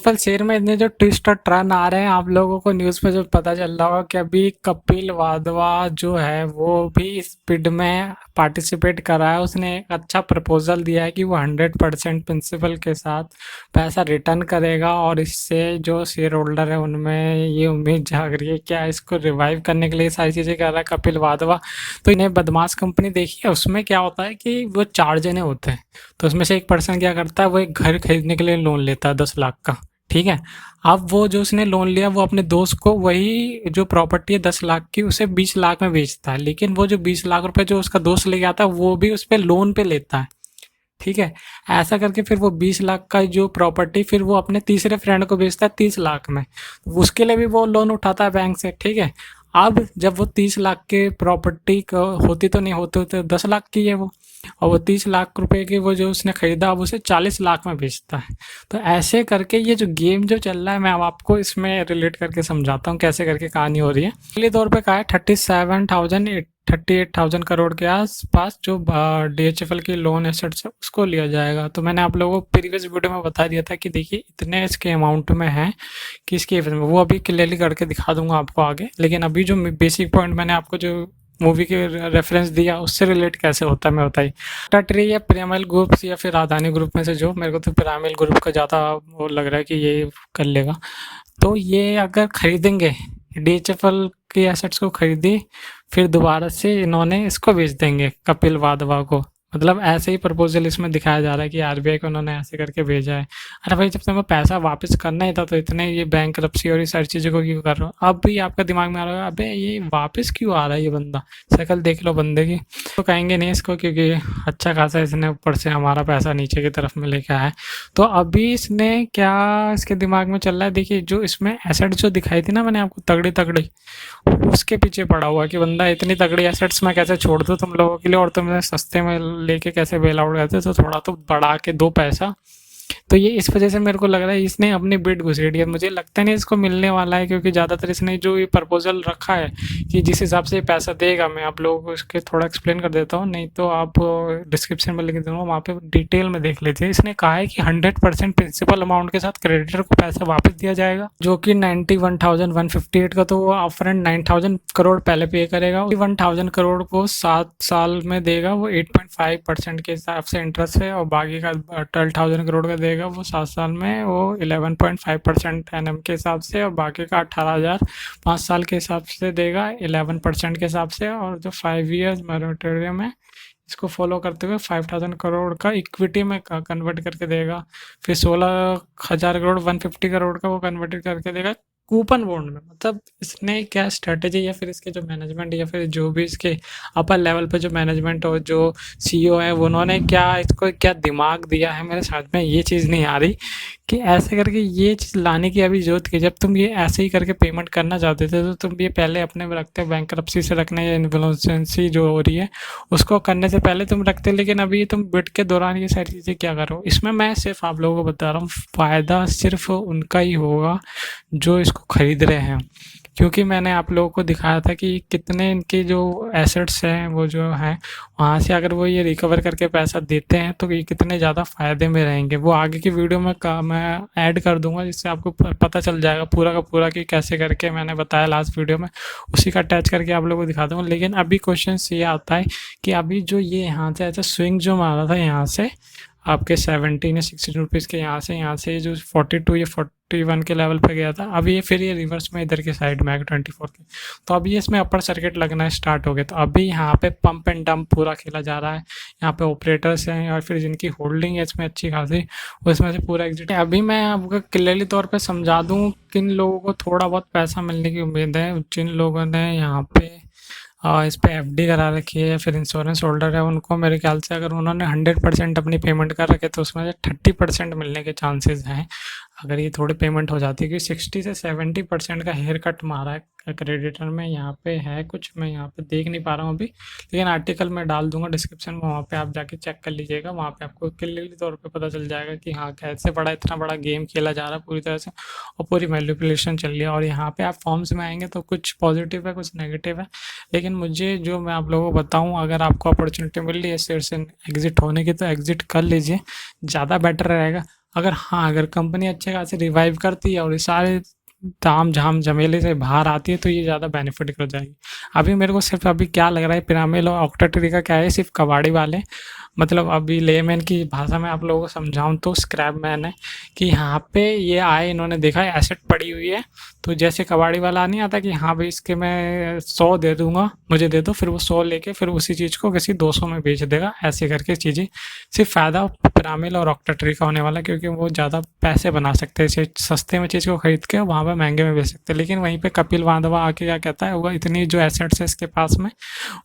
फल शेयर में इतने जो ट्विस्ट और टर्न आ रहे हैं, आप लोगों को न्यूज़ पे जो पता चल रहा होगा कि अभी कपिल वाधवा जो है वो भी इस बिड में पार्टिसिपेट कर रहा है। उसने एक अच्छा प्रपोजल दिया है कि वो 100% प्रिंसिपल के साथ पैसा रिटर्न करेगा, और इससे जो शेयर होल्डर है उनमें ये उम्मीद जाग रही है क्या इसको रिवाइव करने के लिए सारी चीज़ें कर रहा है कपिल वाधवा। तो इन्हें बदमाश कंपनी देखी है, उसमें क्या होता है कि वो 4 जने होते हैं। तो उसमें से एक पर्सन क्या करता है, वो एक घर खरीदने के लिए लोन लेता है 10 लाख का। ठीक है। अब वो जो उसने लोन लिया वो अपने दोस्त को वही जो प्रॉपर्टी है 10 लाख की उसे 20 लाख में बेचता है, लेकिन वो जो 20 लाख रुपए जो उसका दोस्त लेके आता है वो भी उस पर लोन पे लेता है। ठीक है। ऐसा करके फिर वो 20 लाख का जो प्रॉपर्टी फिर वो अपने तीसरे फ्रेंड को बेचता है 30 लाख में। उसके लिए भी वो लोन उठाता है बैंक से। ठीक है। अब जब वो 30 लाख के प्रॉपर्टी होती तो नहीं होते होते 10 लाख की है वो, और वो 30 लाख रुपए की वो जो उसने खरीदा अब उसे 40 लाख में बेचता है। तो ऐसे करके ये जो गेम जो चल रहा है मैं अब आपको इसमें रिलेट करके समझाता हूँ कैसे करके कहानी हो रही है। पहले तौर पे कहा है 38,000 करोड़ के आसपास जो DHFL की लोन एसेट्स है उसको लिया जाएगा। तो मैंने आप लोगों को प्रीवियस वीडियो में बता दिया था कि देखिए इतने इसके अमाउंट में है कि इसके एवज में, वो अभी क्लियरली करके दिखा दूंगा आपको आगे। लेकिन अभी जो बेसिक पॉइंट मैंने आपको जो मूवी के रेफरेंस दिया उससे रिलेट कैसे होता है मैं बताइए। टटरी या पिरामिल ग्रुप्स या फिर अदानी ग्रुप में से जो, मेरे को तो पिरामिल ग्रुप का ज़्यादा वो लग रहा है कि ये कर लेगा। तो ये अगर खरीदेंगे DHFL के एसेट्स को खरीदी, फिर दोबारा से इन्होंने इसको बेच देंगे कपिल वाधवा को। मतलब ऐसे ही प्रपोजल इसमें दिखाया जा रहा है कि RBI को उन्होंने ऐसे करके भेजा है। अरे भाई जब तुम्हें पैसा वापस करना ही था तो इतने ये बैंकरप्सी और ये सारी चीज़ों को क्यों कर रहे हो। अब भी आपका दिमाग में आ रहा है अबे ये वापस क्यों आ रहा है ये बंदा, शक्ल देख लो बंदे की। तो कहेंगे नहीं इसको क्योंकि अच्छा खासा इसने ऊपर से हमारा पैसा नीचे की तरफ में लेके आया है। तो अभी इसने क्या इसके दिमाग में चल रहा है, देखिए जो इसमें एसेट जो दिखाई थी ना मैंने आपको तगड़ी तगड़ी, उसके पीछे पड़ा हुआ कि बंदा इतनी तगड़ी एसेट्स मैं कैसे छोड़ दूँ तुम लोगों के लिए, और तुम सस्ते में लेके कैसे बेल आउट करते, तो थोड़ा तो बढ़ा के दो पैसा। तो ये इस वजह से मेरे को लग रहा है इसने अपनी बिड घुसेड़ी है। मुझे लगता नहीं इसको मिलने वाला है, क्योंकि ज़्यादातर इसने जो ये प्रपोजल रखा है कि जिस हिसाब से ये पैसा देगा, मैं आप लोगों को इसके थोड़ा एक्सप्लेन कर देता हूँ, नहीं तो आप डिस्क्रिप्शन में लिख दूंगा वहाँ पे डिटेल में देख लीजिए। इसने कहा है कि 100% प्रिंसिपल अमाउंट के साथ क्रेडिटर को पैसा वापस दिया जाएगा, जो कि 91,158 का, तो वो अपफ्रंट 9,000 करोड़ पहले पे करेगा। 1,000 करोड़ को 7 साल में देगा, वो 8.5% के हिसाब से इंटरेस्ट है, और बाकी का 12,000 करोड़ का देगा वो 7 साल में वो 11.5% एनएम के हिसाब से, और बाकी का 18,000 5 साल के हिसाब से देगा 11% के हिसाब से, और जो 5 ईयर्स मोरेटोरियम है इसको फॉलो करते हुए 5,000 करोड़ का इक्विटी में कन्वर्ट करके देगा। फिर 16,000 करोड़ 150 करोड़ का वो कन्वर्ट करके देगा कूपन बॉन्ड में। मतलब इसने क्या स्ट्रेटेजी, या फिर इसके जो मैनेजमेंट, या फिर जो भी इसके अपर लेवल पे जो मैनेजमेंट और जो CEO है उन्होंने क्या इसको क्या दिमाग दिया है, मेरे समझ में ये चीज़ नहीं आ रही कि ऐसे करके ये चीज़ लाने की अभी जरूरत की। जब तुम ये ऐसे ही करके पेमेंट करना चाहते थे तो तुम ये पहले अपने में रखते, बैंकरप्सी से रखने या इन्फ्लुएंसी जो हो रही है उसको करने से पहले तुम रखते, लेकिन अभी तुम बिड के दौरान ये सारी चीज़ें क्या करो। इसमें मैं सिर्फ आप लोगों को बता रहा हूँ फ़ायदा सिर्फ उनका ही होगा जो इसको खरीद रहे हैं, क्योंकि मैंने आप लोगों को दिखाया था कि कितने इनके जो एसेट्स हैं वो जो हैं वहाँ से अगर वो ये रिकवर करके पैसा देते हैं तो ये कितने ज़्यादा फ़ायदे में रहेंगे। वो आगे की वीडियो में मैं ऐड कर दूंगा जिससे आपको पता चल जाएगा पूरा का पूरा कि कैसे करके मैंने बताया लास्ट वीडियो में, उसी का अटैच करके आप लोगों को दिखा दूंगा। लेकिन अभी क्वेश्चन ये आता है कि अभी जो ये यहाँ से ऐसा स्विंग जो मारा था यहाँ से आपके 17 या 16 रुपीज़ के, यहाँ से जो 42 या 41 के लेवल पे गया था, अभी ये फिर ये रिवर्स में इधर के साइड में 24 के, तो अभी इसमें अपर सर्किट लगना स्टार्ट हो गया। तो अभी यहाँ पे पंप एंड डंप पूरा खेला जा रहा है। यहाँ पे ऑपरेटर्स हैं और फिर जिनकी होल्डिंग है इसमें अच्छी खासी, उसमें से पूरा एग्जिट है। अभी मैं आपको क्लियरली तौर पर समझा दूँ किन लोगों को थोड़ा बहुत पैसा मिलने की उम्मीद है। जिन लोगों ने यहाँ पे इस पे FD करा रखी है या फिर इंश्योरेंस होल्डर है, उनको मेरे ख्याल से अगर उन्होंने 100% अपनी पेमेंट कर रखे तो उसमें से 30% मिलने के चांसेस हैं अगर ये थोड़ी पेमेंट हो जाती है। क्योंकि 60 से 70% का हेयर कट मारा है क्रेडिटर में, यहाँ पे है कुछ, मैं यहाँ पे देख नहीं पा रहा हूँ अभी, लेकिन आर्टिकल में डाल दूंगा डिस्क्रिप्शन में, वहाँ पे आप जाके चेक कर लीजिएगा। वहाँ पे आपको क्लियरली तौर पे पता चल जाएगा कि हाँ कैसे बड़ा इतना बड़ा गेम खेला जा रहा है पूरी तरह से, और पूरी मैनिपुलेशन चल रही है। और यहाँ पे आप फॉर्म्स में आएंगे तो कुछ पॉजिटिव है कुछ नेगेटिव है, लेकिन मुझे जो मैं आप लोगों को बताऊँ, अगर आपको अपॉर्चुनिटी मिल रही है शेयर से एग्जिट होने की तो एग्जिट कर लीजिए, ज़्यादा बेटर रहेगा। अगर हाँ, अगर कंपनी अच्छे खासे रिवाइव करती है और ये सारे ताम-झाम झमेले से बाहर आती है तो ये ज़्यादा बेनिफिट हो जाएगी। अभी मेरे को सिर्फ़ अभी क्या लग रहा है पिरामिड और ऑक्टा ट्री का क्या है सिर्फ़ कबाड़ी वाले मतलब अभी लेमैन की भाषा में आप लोगों को समझाऊँ तो स्क्रैप मैन है कि यहाँ पे ये आए इन्होंने देखा है एसेट पड़ी हुई है तो जैसे कबाड़ी वाला नहीं आता कि हाँ भाई इसके मैं 100 दे दूँगा मुझे दे दो फिर वो 100 लेके फिर उसी चीज़ को किसी 200 में बेच देगा ऐसे करके चीज़ें सिर्फ फ़ायदा पिरामिड और ऑक्टा ट्री का होने वाला है क्योंकि वो ज़्यादा पैसे बना सकते हैं इसे सस्ते में चीज़ को खरीद के वहाँ पे महंगे में बेच सकते हैं लेकिन वहीं पे कपिल वांधवा आके क्या कहता है वो इतनी जो एसेट्स है इसके पास में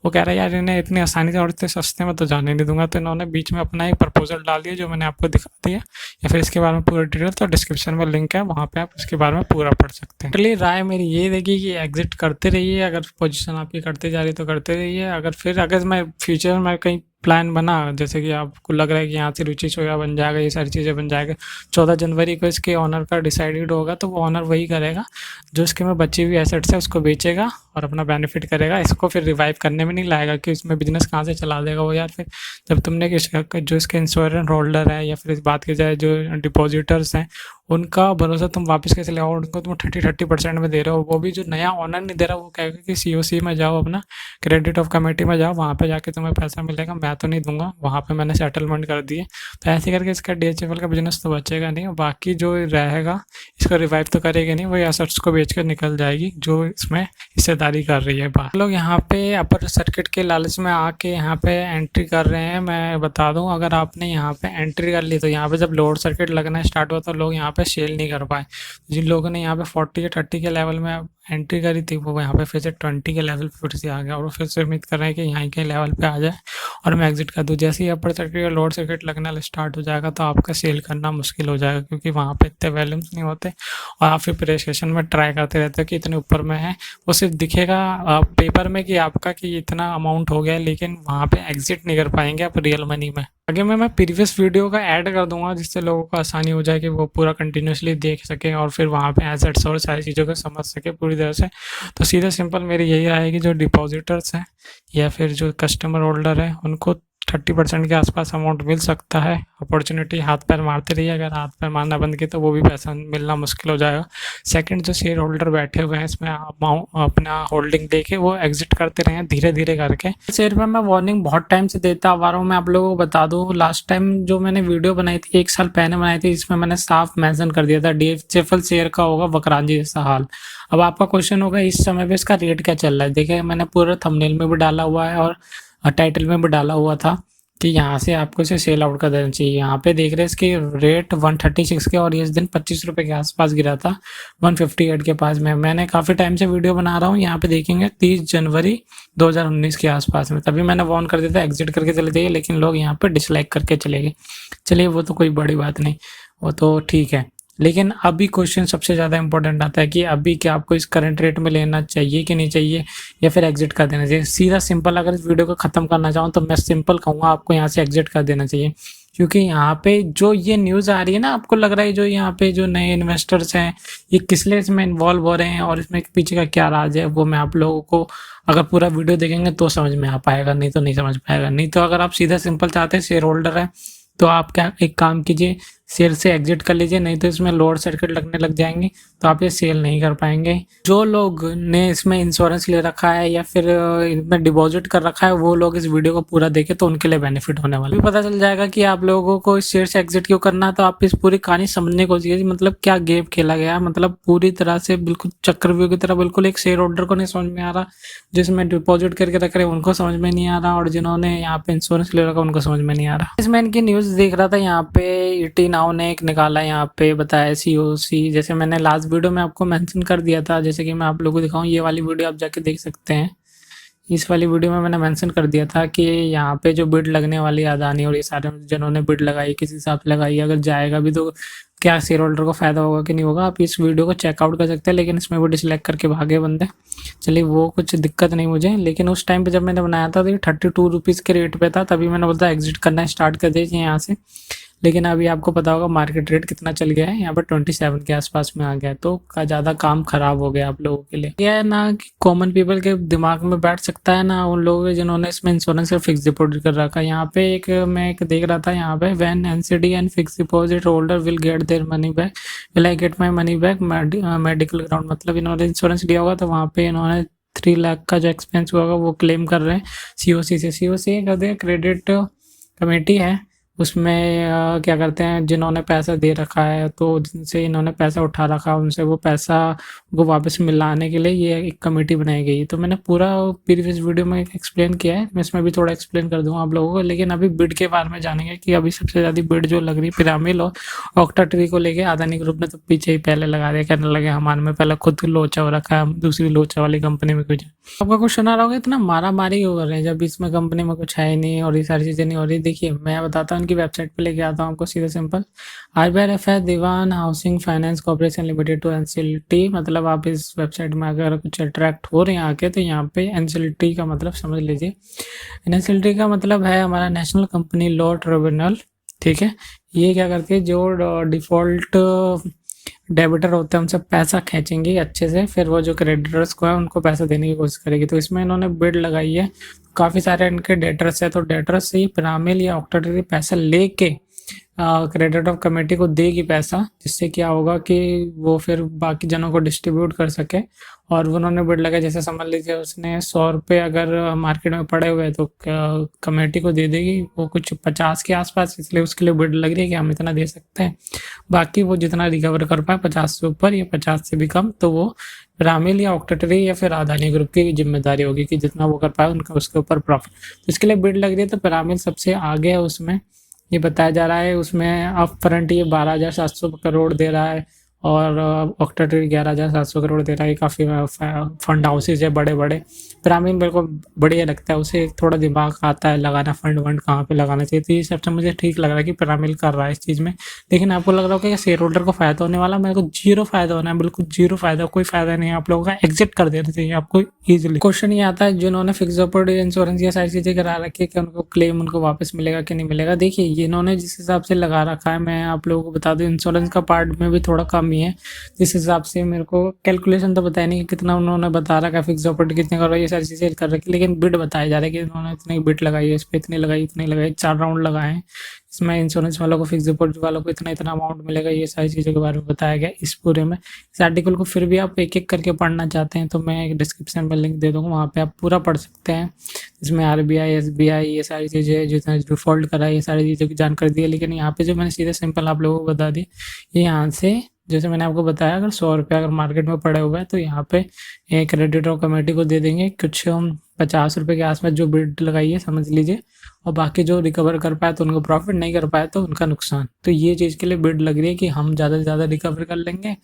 वो कह रहा है यार इन्हें इतनी आसानी से और इतने सस्ते में तो जाने नहीं दूंगा तो इन्होंने बीच में अपना एक प्रपोजल डाल दिया जो मैंने आपको दिखा दिया या फिर इसके बारे में पूरा डिटेल तो डिस्क्रिप्शन में लिंक है वहाँ पे आप इसके बारे में पूरा पढ़ सकते हैं चलिए राय मेरी ये देखिए कि एग्जिट करते रहिए अगर पोजीशन आपकी करते जा रही तो करते रहिए अगर मैं फ्यूचर में कहीं प्लान बना जैसे कि आपको लग रहा है कि यहाँ से रुचि सोया बन जाएगा ये सारी चीज़ें बन जाएगा 14 जनवरी को इसके ऑनर का डिसाइडेड होगा तो वो ऑनर वही करेगा जो इसके में बची हुई एसेट्स है उसको बेचेगा और अपना बेनिफिट करेगा इसको फिर रिवाइव करने में नहीं लाएगा कि इसमें बिजनेस कहाँ से चला देगा वो यार फिर जब तुमने जो इसके इंश्योरेंस होल्डर है या फिर इस बात की जाए जो डिपॉजिटर्स हैं उनका भरोसा तुम वापस कैसे ले और उनको तुम 30% में दे रहे हो वो भी जो नया ऑनर नहीं दे रहा वो कहेगा कि COC में जाओ अपना क्रेडिट ऑफ कमेटी में जाओ वहाँ पे जाके तुम्हें पैसा मिलेगा मैं तो नहीं दूंगा वहाँ पे मैंने सेटलमेंट कर दिए तो ऐसे करके इसका DHFL का बिजनेस तो बचेगा नहीं और बाकी जो रहेगा इसको रिवाइव तो करेगा नहीं वही एसेट्स को बेच कर निकल जाएगी जो इसमें हिस्सेदारी कर रही है बाहर लोग यहाँ पे अपर सर्किट के लालच में आके यहाँ पे एंट्री कर रहे हैं मैं बता दूं अगर आपने यहाँ पे एंट्री कर ली तो यहाँ पे जब लोड सर्किट लगना स्टार्ट हुआ तो लोग यहाँ पे सेल नहीं कर पाए जिन लोगों ने यहाँ पे 40 या 30 के लेवल में एंट्री करी थी वो यहाँ पे फिर से 20 के लेवल पे फिर से आ गया और फिर से उम्मीद कर रहे हैं कि यहाँ के लेवल पे आ जाए और मैं एग्जिट कर दूँ जैसे ही अपर सर्किट या लोड सर्किट लगना स्टार्ट हो जाएगा तो आपका सेल करना मुश्किल हो जाएगा क्योंकि वहाँ पे इतने वैल्यूम्स नहीं होते और आप फिर प्रेसेशन में ट्राई करते रहते हो कि इतने ऊपर में है वो सिर्फ दिखेगा पेपर में कि आपका कि इतना अमाउंट हो गया लेकिन वहाँ पे एग्जिट नहीं कर पाएंगे आप रियल मनी में आगे में मैं प्रीवियस वीडियो का ऐड कर दूंगा जिससे लोगों को आसानी हो जाए कि वो पूरा कंटिन्यूसली देख सके और फिर वहाँ पे एसेट्स और सारी चीज़ों को समझ सके पूरी तरह से तो सीधा सिंपल मेरी यही राय है कि जो डिपॉजिटर्स हैं या फिर जो कस्टमर होल्डर है उनको 30% के आसपास अमाउंट मिल सकता है अपॉर्चुनिटी हाथ पैर मारते रहिए अगर हाथ पैर मारना बंद किए तो वो भी पैसा मिलना मुश्किल हो जाएगा सेकंड जो शेयर होल्डर बैठे हुए हैं इसमें अपना होल्डिंग देके वो एग्जिट करते रहे धीरे धीरे करके शेयर पे मैं वार्निंग बहुत टाइम से देता आ रहा हूँ मैं आप लोगों को बता दूँ लास्ट टाइम जो मैंने वीडियो बनाई थी 1 साल पहले बनाई थी इसमें मैंने साफ मेंशन कर दिया था DHFL शेयर का होगा वक्रांजी जैसा हाल अब आपका क्वेश्चन होगा इस समय पे इसका रेट क्या चल रहा है देखिए मैंने पूरा थंबनेल में भी डाला हुआ है और टाइटल में भी डाला हुआ था कि यहाँ से आपको इसे सेल आउट कर देना चाहिए यहाँ पे देख रहे हैं इसकी रेट 136 के और इस दिन 25 रुपये के आसपास गिरा था 158 के पास में मैंने काफ़ी टाइम से वीडियो बना रहा हूँ यहाँ पे देखेंगे 30 जनवरी 2019 के आसपास में तभी मैंने वार्न कर दिया था एग्जिट करके चले जाइए लेकिन लोग यहाँ पे डिसलाइक करके चले गए चलिए वो तो कोई बड़ी बात नहीं वो तो ठीक है लेकिन अभी क्वेश्चन सबसे ज़्यादा इंपॉर्टेंट आता है कि अभी क्या आपको इस करंट रेट में लेना चाहिए कि नहीं चाहिए या फिर एग्जिट कर देना चाहिए सीधा सिंपल अगर इस वीडियो को ख़त्म करना चाहूँ तो मैं सिंपल कहूँगा आपको यहाँ से एग्जिट कर देना चाहिए क्योंकि यहाँ पे जो ये न्यूज़ आ रही है ना आपको लग रहा है जो यहाँ पे जो नए इन्वेस्टर्स हैं ये किस लिए इसमें इन्वॉल्व हो रहे हैं और इसमें पीछे का क्या राज है वो मैं आप लोगों को अगर पूरा वीडियो देखेंगे तो समझ में आ पाएगा नहीं तो नहीं समझ पाएगा नहीं तो अगर आप सीधा सिंपल चाहते हैं शेयर होल्डर है तो आप क्या एक काम कीजिए शेयर से एग्जिट कर लीजिए नहीं तो इसमें लोड सर्किट लगने लग जाएंगे तो आप ये सेल नहीं कर पाएंगे जो लोग ने इसमें इंश्योरेंस ले रखा है या फिर इनमें डिपॉजिट कर रखा है वो लोग इस वीडियो को पूरा देखें तो उनके लिए बेनिफिट होने वाला है पता चल जाएगा कि आप लोगों को इस शेयर से एग्जिट क्यों करना है तो आप इस पूरी कहानी समझने की कोशिश कीजिए मतलब क्या गेम खेला गया मतलब पूरी तरह से बिल्कुल चक्रव्यूह की तरह बिल्कुल एक शेयर होल्डर को नहीं समझ में आ रहा जिसमें डिपॉजिट करके रख रहे हैं उनको समझ में नहीं आ रहा और जिन्होंने यहाँ पे इंश्योरेंस ले रखा उनको समझ में नहीं आ रहा इसमें इनकी न्यूज देख रहा था यहाँ पे ET नाउ ने एक निकाला यहाँ पे बताया COC जैसे मैंने लास्ट वीडियो में आपको मेंशन कर दिया था जैसे कि मैं आप लोगों को दिखाऊं ये वाली वीडियो आप जाके देख सकते हैं इस वाली वीडियो में मैंने मेंशन कर दिया था कि यहाँ पे जो बिड लगने वाली अदानी और ये सारे जिन्होंने बिड लगाई किस हिसाब से लगाई अगर जाएगा भी तो क्या शेयर होल्डर को फायदा होगा कि नहीं होगा आप इस वीडियो को चेकआउट कर सकते हैं लेकिन इसमें वो डिसलाइक करके भागे बंदे चलिए वो कुछ दिक्कत नहीं मुझे लेकिन उस टाइम पे जब मैंने बनाया था तो ये 32 रुपीज़ के रेट पे था तभी मैंने बोला एग्जिट करना स्टार्ट कर दीजिए यहाँ से लेकिन अभी आपको पता होगा मार्केट रेट कितना चल गया है, यहाँ पर 27 के आसपास में आ गया है, तो ज़्यादा काम खराब हो गया आप लोगों के लिए। यह है ना कि कॉमन पीपल के दिमाग में बैठ सकता है ना उन लोगों के जिन्होंने इसमें इंश्योरेंस और फिक्स डिपॉजिट कर रखा है। यहाँ पे मैं एक देख रहा था यहाँ पे, when NCD and fix deposit holder will get their money back, will I get my money back medical ground, मतलब इन्होंने इंश्योरेंस लिया होगा तो वहाँ पे इन्होंने 3 लाख का जो एक्सपेंस हुआ वो क्लेम कर रहे हैं सीओसी से। सीओसी कहते हैं क्रेडिट कमेटी है, उसमें क्या करते हैं जिन्होंने पैसा दे रखा है तो जिनसे इन्होंने पैसा उठा रखा है उनसे वो पैसा को वापस मिलाने के लिए ये एक कमेटी बनाई गई है। तो मैंने पूरा प्रीवियस वीडियो में एक्सप्लेन किया है, मैं इसमें भी थोड़ा एक्सप्लेन कर दूंगा आप लोगों को। लेकिन अभी बिड के बारे में जानेंगे कि अभी सबसे ज़्यादा बिड जो लग रही है पिरामिल और ऑक्टाट्री को लेके अदानी ग्रुप ने तो पीछे ही पहले लगा दिया, कहने लगे हमारे में पहले खुद लोचा हो रखा है, हम दूसरी लोचा वाली कंपनी में कुछ। आपका क्वेश्चन आ रहा होगा इतना मारा मारी क्यों कर रहे हैं जब इसमें कंपनी में कुछ है ही नहीं और ये सारी चीज़ें नहीं हो रही। देखिए मैं बताता हूँ उनकी वेबसाइट पे लेके आता हूँ आपको सीधा सिंपल। आरबीआई है Dewan housing finance corporation limited to NCLT, मतलब आप इस वेबसाइट में अगर कुछ अट्रैक्ट हो रहे हैं आके तो यहाँ पे एनसीएलटी का मतलब समझ लीजिए। एनसीएलटी का मतलब है हमारा नेशनल कंपनी लॉ ट्रिब्यूनल, ठीक है। ये क्या करती है जो डिफॉल्ट डेबिटर होते हैं उनसे पैसा खींचेंगे अच्छे से, फिर वो जो क्रेडिटर्स को है उनको पैसा देने की कोशिश करेगी। तो इसमें इन्होंने बिड लगाई है, काफ़ी सारे इनके डेटर्स है, तो डेटर्स से ही पिरामिल या ऑक्टाट्री पैसा लेके क्रेडिटर कमेटी को देगी पैसा, जिससे क्या होगा कि वो फिर बाकी जनों को डिस्ट्रीब्यूट कर सके। और उन्होंने बिड लगाया, जैसे समझ लीजिए उसने 100 रुपये अगर मार्केट में पड़े हुए तो कमेटी को दे देगी वो कुछ 50 के आसपास, इसलिए उसके लिए बिड लग रही है कि हम इतना दे सकते हैं। बाकी वो जितना रिकवर कर पाए 50 से ऊपर या 50 से भी कम, तो वो पिरामिल या ऑक्टाट्री या फिर अदानी ग्रुप की जिम्मेदारी होगी कि जितना वो कर पाए उनका उसके ऊपर प्रॉफिट। तो इसके लिए बिड लग रही है, तो पिरामिल सबसे आगे है उसमें, ये बताया जा रहा है। उसमें अप फ्रंट ये 12,700 करोड़ दे रहा है और ऑक्टाट्री 11,700 करोड़ दे रहा है। काफ़ी फंड हाउसेज है बड़े बड़े। पिरामिल मेरे को बढ़िया लगता है, उसे थोड़ा दिमाग आता है लगाना, फंड वंड कहाँ पे लगाना चाहिए, तो ये सबसे मुझे ठीक लग रहा है कि पिरामिल कर रहा है इस चीज़ में। लेकिन आपको लग रहा होगा कि शेयर होल्डर को फ़ायदा होने वाला, मेरे को जीरो फ़ायदा होना है, बिल्कुल जीरो फ़ायदा, कोई फ़ायदा नहीं है। आप लोगों का एग्जिट कर देना चाहिए आपको ईजिली। क्वेश्चन ये आता है जिन्होंने फिक्स डिपॉजिट इंश्योरेंस ये सारी चीज़ें करा रखी है कि उनको क्लेम उनको वापस मिलेगा कि नहीं मिलेगा। देखिए इन्होंने जिस हिसाब से लगा रखा है, मैं आप लोगों को बता दूं इंश्योरेंस का पार्ट में भी थोड़ा कम ही है। जिस हिसाब से मेरे को कैलकुलेशन तो बताया नहीं कि कितना उन्होंने बता रखा है, फिक्स डिपॉजिट कितने कर रहा है, ये सारी चीज़ें कर रखी, लेकिन बिड बताया जा रहा है कि उन्होंने इतनी बिड लगाई है, इस पर इतनी लगाई, इतनी लगाई, 4 राउंड लगाए हैं। इसमें इंश्योरेंस वालों को, फिक्स डिपॉजिट वालों को इतना इतना अमाउंट मिलेगा, ये सारी चीज़ों के बारे में बताया गया इस पूरे में। इस आर्टिकल को फिर भी आप एक एक करके पढ़ना चाहते हैं तो मैं एक डिस्क्रिप्शन में लिंक दे दूँगा, वहाँ पे आप पूरा पढ़ सकते हैं। इसमें आरबीआई, एसबीआई, ये सारी चीज़ें जितना डिफ़ॉल्ट करा है, ये सारी चीज़ों की जानकारी दी है। लेकिन यहाँ पे जो मैंने सीधे सिंपल आप लोगों को बता दी, ये यहाँ से जैसे मैंने आपको बताया अगर 100 रुपये अगर मार्केट में पड़े हुए हैं तो यहाँ पे एक क्रेडिटर कमेटी को दे देंगे कुछ 50 रुपये के आसपास जो बिड लगाई है समझ लीजिए, और बाकी जो रिकवर कर पाए तो उनको प्रॉफिट, नहीं कर पाए तो उनका नुकसान। तो ये चीज़ के लिए बिड लग रही है कि हम ज़्यादा से ज़्यादा रिकवर कर लेंगे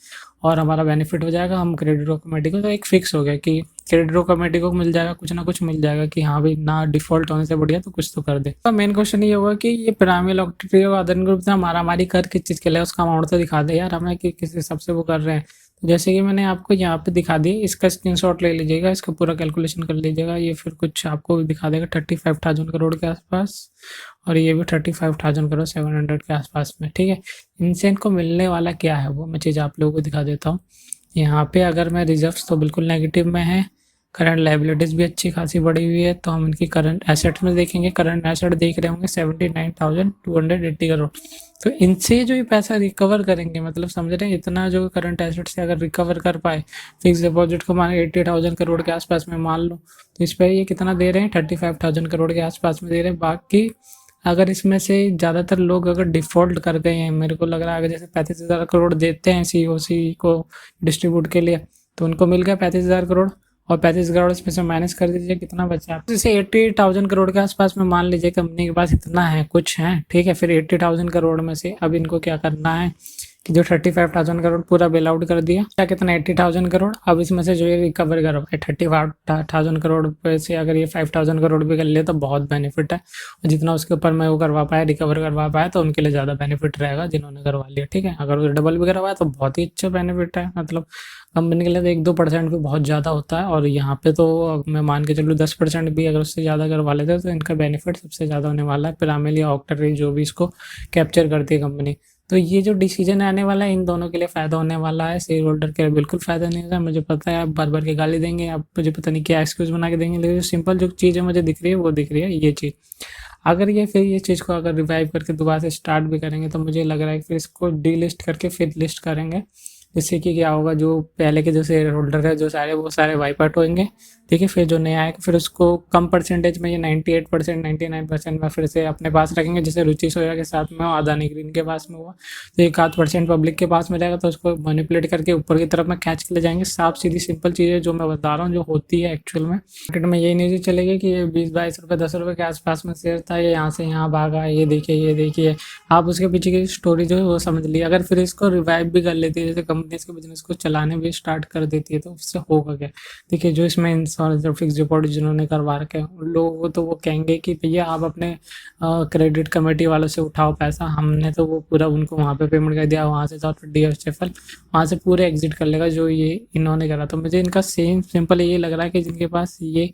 और हमारा बेनिफिट हो जाएगा। हम क्रेडिटर कमेटी को तो एक फिक्स हो गया कि क्रेडिटर कमेटी को मिल जाएगा, कुछ ना कुछ मिल जाएगा कि हाँ भाई ना डिफॉल्ट होने से बढ़िया तो कुछ तो कर दे। तो मेन क्वेश्चन ये होगा कि ये पिरामिल, ऑक्टाट्री और अदानी ग्रुप से मारा मारी कर किस चीज़ के लिए, उसका अमाउंट तो दिखा दे यार हमें कि किस हिसाब से वो कर रहे हैं। जैसे कि मैंने आपको यहाँ पे दिखा दी, इसका स्क्रीनशॉट ले लीजिएगा, इसका पूरा कैलकुलेशन कर लीजिएगा। ये फिर कुछ आपको दिखा देगा 35,000 करोड़ के आसपास, और ये भी 35,000 करोड़ 700 के आसपास में, ठीक है। इनसे इनको मिलने वाला क्या है वो मैं चीज़ आप लोगों को दिखा देता हूँ। यहाँ पे अगर मैं रिजर्व्स तो बिल्कुल नेगेटिव में है, करंट लाइबिलिटीज़ भी अच्छी खासी बढ़ी हुई है, तो हम इनकी करंट एसेट्स में देखेंगे। करंट एसेट देख रहे होंगे 79,280 करोड़। तो इनसे जो ये पैसा रिकवर करेंगे, मतलब समझ रहे हैं, इतना जो करंट एसेट से अगर रिकवर कर पाए, फिक्स डिपॉजिट को मान 80,000 करोड़ के आसपास में मान लो, तो इस पर ये कितना दे रहे हैं 35,000 करोड़ के आसपास में दे रहे हैं। बाकी अगर इसमें से ज़्यादातर लोग अगर डिफ़ॉल्ट कर गए हैं, मेरे को लग रहा है अगर जैसे 35,000 करोड़ देते हैं सीओसी को डिस्ट्रीब्यूट के लिए, तो उनको मिल गया 35,000 करोड़, और 35 करोड़ इसमें से माइनस कर दीजिए कितना बचा, जैसे 80,000 करोड़ के आसपास में मान लीजिए कंपनी के पास इतना है कुछ है, ठीक है। फिर 80,000 करोड़ में से अब इनको क्या करना है, कि जो 35,000 करोड़ पूरा बेल आउट कर दिया, क्या कितना 80,000 करोड़। अब इसमें से जो ये रिकवर कर पाए 35,000 करोड़ रुपए से अगर ये 5,000 करोड़ भी कर ले तो बहुत बेनिफिट है। और जितना उसके ऊपर मैं वो करवा पाया, रिकवर करवा पाया, तो उनके लिए ज़्यादा बेनिफिट रहेगा जिन्होंने करवा लिया, ठीक है। अगर उसे डबल भी करवाया तो बहुत ही अच्छा बेनिफिट है, मतलब कंपनी के लिए तो 1-2% भी बहुत ज़्यादा होता है। और यहाँ पे तो मैं मान के चलूँ 10% भी अगर उससे ज़्यादा करवा लेते तो इनका बेनिफिट सबसे ज़्यादा होने वाला है, पिरामिल या ऑक्टेरी जो भी इसको कैप्चर करती है कंपनी। तो ये जो डिसीजन आने वाला है इन दोनों के लिए फ़ायदा होने वाला है, शेयर होल्डर के लिए बिल्कुल फ़ायदा नहीं होगा। मुझे पता है आप बार-बार के गाली देंगे, आप मुझे पता नहीं क्या एक्सक्यूज़ बना के देंगे, लेकिन सिंपल जो चीज़ है मुझे दिख रही है वो दिख रही है ये चीज़। अगर ये फिर ये चीज़ को अगर रिवाइव करके दोबारा से स्टार्ट भी करेंगे तो मुझे लग रहा है कि फिर इसको डीलिस्ट करके फिर लिस्ट करेंगे। जिससे कि क्या होगा, जो पहले के जो शेयर होल्डर है जो सारे वो सारे वाइप आउट होंगे, ठीक है। फिर जो नया आएगा फिर उसको कम परसेंटेज में, ये 98% 99% में फिर से अपने पास रखेंगे। जैसे रुचि सोया के साथ में, अदानी ग्रीन के पास में हुआ, तो 1-8% पब्लिक के पास में रहेगा, तो उसको मैनिपुलेट करके ऊपर की तरफ में खींच के ले जाएंगे। साफ सीधी सिंपल चीज़ें जो मैं बता रहा हूँ जो होती है एक्चुअल में मार्केट में। यही न्यूज़ चलेगी कि ये 20-22 रुपये 10 रुपये के आसपास में शेयर था, ये यहाँ से यहाँ भागा, ये देखिए ये देखिए। आप उसके पीछे की स्टोरी जो है वो समझ ली। अगर फिर इसको रिवाइव भी कर लेती है, जैसे कंपनी इसके बिजनेस को चलाने भी स्टार्ट कर देती है, तो उससे होगा क्या। देखिए जो इसमें इंश्योरेंस और फिक्स डिपॉजिट जिन्होंने करवा रखे हैं उन लोगों को तो वो कहेंगे कि भैया आप अपने क्रेडिट कमेटी वालों से उठाओ पैसा, हमने तो वो पूरा उनको वहाँ पे पेमेंट कर दिया, वहाँ से तो DHFL वहाँ से पूरे एग्जिट कर लेगा जो ये इन्होंने करा। तो मुझे इनका सेम सिंपल ये लग रहा है कि जिनके पास ये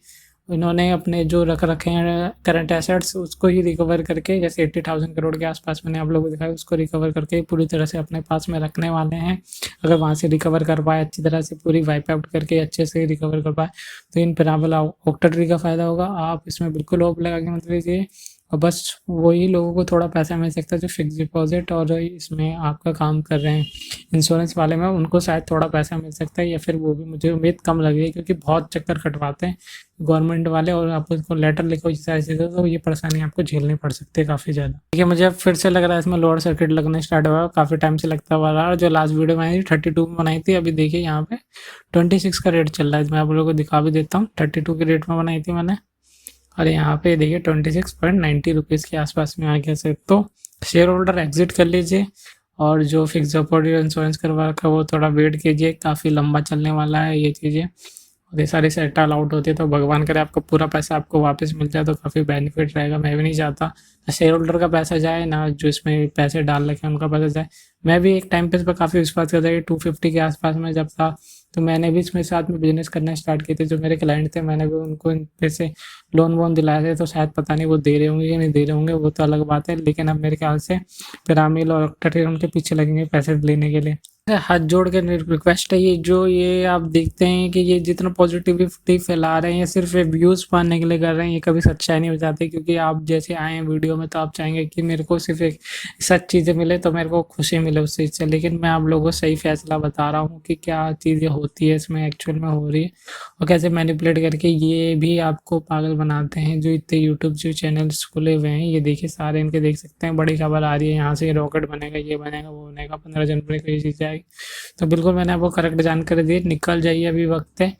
इन्होंने अपने जो रख रखे हैं करंट एसेट्स उसको ही रिकवर करके, जैसे 80,000 करोड़ के आसपास मैंने आप लोगों को दिखाया, उसको रिकवर करके पूरी तरह से अपने पास में रखने वाले हैं। अगर वहाँ से रिकवर कर पाए अच्छी तरह से, पूरी वाइप आउट करके अच्छे से रिकवर कर पाए, तो इन पिरामिल ऑक्टेटरी का फ़ायदा होगा। आप इसमें बिल्कुल होप लगा के मत लीजिए, और बस वही लोगों को थोड़ा पैसा मिल सकता है जो फिक्स डिपॉजिट और इसमें आपका काम कर रहे हैं इंश्योरेंस वाले में, उनको शायद थोड़ा पैसा मिल सकता है, या फिर वो भी मुझे उम्मीद कम लग रही है, क्योंकि बहुत चक्कर कटवाते हैं गवर्नमेंट वाले, और आप उसको लेटर लिखो इस तरह से, तो ये परेशानी आपको झेलनी पड़ सकती है काफ़ी ज़्यादा। ठीक है, मुझे अब फिर से लग रहा है इसमें लोअर सर्किट लगना स्टार्ट हुआ, काफ़ी टाइम से लगता हुआ रहा। जो लास्ट वीडियो बनाई थी 32 में बनाई थी, अभी देखिए यहाँ पे 26 का रेट चल रहा है। मैं आप लोगों को दिखा भी देता हूँ, 32 के रेट में बनाई थी मैंने, और यहाँ पे देखिए 26.90 रुपीज़ के आसपास में आ गया से। तो शेयर होल्डर एग्जिट कर लीजिए, और जो फिक्स डिपॉजिट इंश्योरेंस करवा रखा है वो थोड़ा वेट कीजिए, काफ़ी लंबा चलने वाला है ये चीज़ें। और ये सारी सेटल आउट होती है तो भगवान करे आपको पूरा पैसा आपको वापस मिल जाए, तो काफ़ी बेनिफिट रहेगा। मैं भी नहीं चाहता ना शेयर होल्डर का पैसा जाए, ना जो इसमें पैसे डाल रखे हैं उनका पैसा जाए। मैं भी एक टाइम पे इस पर काफ़ी विश्वास करता था, 250 के आसपास में जब था, तो मैंने भी इसमें साथ में बिजनेस करना स्टार्ट किए थे। जो मेरे क्लाइंट थे मैंने भी उनको इन पे से लोन वोन दिलाए थे, तो शायद पता नहीं वो दे रहे होंगे या नहीं दे रहे होंगे, वो तो अलग बात है। लेकिन अब मेरे ख्याल से पिरामिल और ऑक्टेटरी उनके पीछे लगेंगे पैसे लेने के लिए। हाथ जोड़ के रिक्वेस्ट है, ये आप देखते हैं कि ये जितना पॉजिटिविटी फैला रहे हैं, ये सिर्फ व्यूज़ पाने के लिए कर रहे हैं, ये कभी सच्चाई नहीं हो जाती। क्योंकि आप जैसे आए हैं वीडियो में तो आप चाहेंगे कि मेरे को सिर्फ एक सच चीज़ें मिले, तो मेरे को खुशी मिले उस चीज़ से। लेकिन मैं आप लोगों को सही फैसला बता रहा हूँ कि क्या चीज़ें होती है इसमें एक्चुअल में हो रही है, और कैसे मैनिपुलेट करके ये भी आपको पागल बनाते हैं। जो इतने यूट्यूब जो चैनल्स खुले हुए हैं, ये देखिए सारे इनके, देख सकते हैं बड़ी खबर आ रही है यहाँ से, रॉकेट बनेगा, ये बनेगा, वो बनेगा, 15 जनवरी को ये चीज़ आएगी। तो बिल्कुल मैंने आपको करेक्ट जानकारी दी, निकल जाइए अभी वक्त है।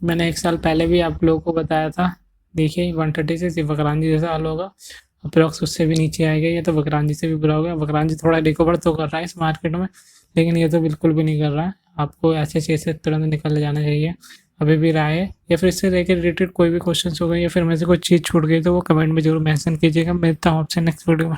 मैंने 1 साल पहले भी आप लोगों को बताया था, देखिए 136 वक्रांजी जैसा हाल होगा, अप्रॉक्स उससे भी नीचे आएगा ये, तो वक्रांजी से भी बुरा हो गया। वक्रांजी थोड़ा रिकवर तो कर रहा है इस मार्केट में, लेकिन ये तो बिल्कुल भी नहीं कर रहा है। आपको ऐसे चीज़ से तुरंत निकल जाना चाहिए अभी भी रहा है। या फिर इससे रिलेटेड कोई भी क्वेश्चन हो गए, या फिर मेरे से कोई चीज़ छूट गई, तो वो कमेंट में जरूर मेंशन कीजिएगा। मिलता हूँ आपसे नेक्स्ट वीडियो में।